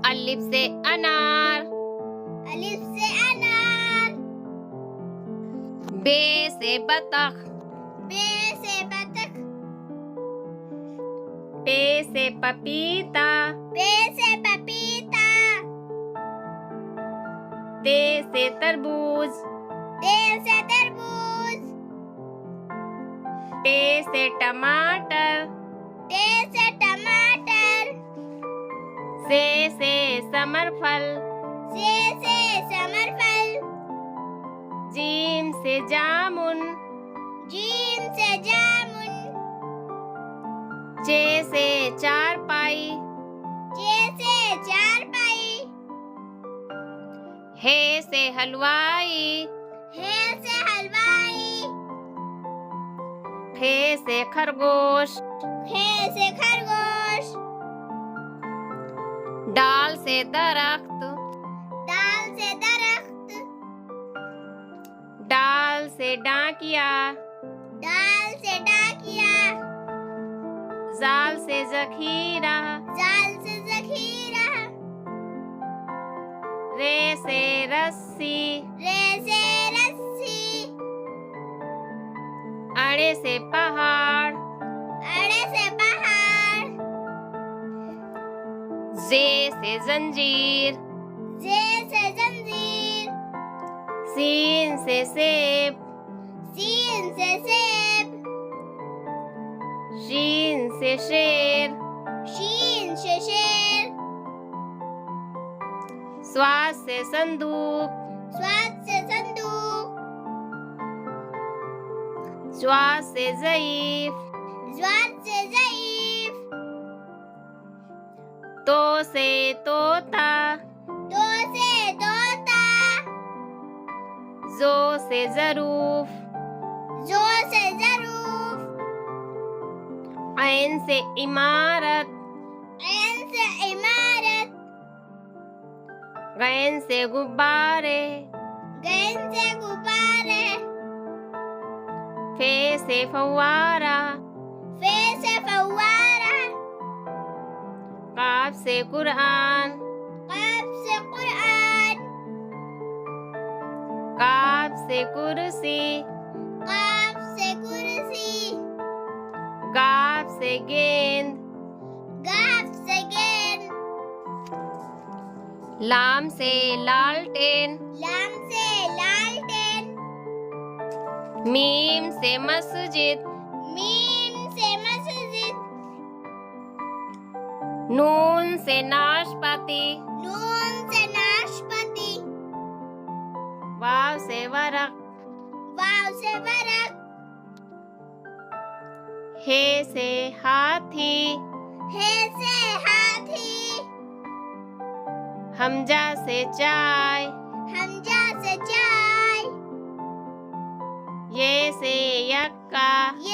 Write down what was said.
अलिफ से अनार। अलिफ से अनार। बे से बतख। बे से बतख। पे से पपीता। पे से पपीता। ते से तरबूज। ते से तरबूज। टे से टमाटर। ते से टमाटर। से समरफल। से समरफल। जीम से जामुन। जीम से जामुन। चे से चारपाई। चे से चारपाई। हे से हलवाई। हे से हलवाई। खे से खरगोश। खे से खरगोश। डाल से दरख्त। डाल से दरख्त। डाल से डाकिया। डाल से डाकिया। जाल से जखीरा। जाल से जखीरा। रे से रस्सी। रे से रस्सी। अड़े से पहाड़। अड़े से पहाड़। जे से जंजीर। जे से जंजीर। सीन से सेब। सीन से सेब। शीन से शेर। शीन से शेर। स्वाद से संदूक। स्वाद से संदूक। स्वाद से ज़ईफ। स्वाद से ज़ईफ। तो से तोता। तो से तोता। जो से ज़रूफ। जो से ज़रूफ। ऐन से इमारत। ऐन से इमारत। गैन से गुब्बारे। गैन से गुब्बारे। फे से फव्वारा। फे से फव्वारा। काफ से कुरान। काफ से कुरान। काफ से कुर्सी। काफ से कुर्सी। गाफ से गेंद। गाफ से गेंद। लाम से लालटेन। लाम से लालटेन। मीम से मस्जिद। मीम से मस्जिद। नून से नाशपाती। नून से नाशपाती। वाव से वरक। वाव से वरक। हे से हाथी। हे से हाथी। हमजा से चाय। हमजा से चाय। ये से यक्का। ये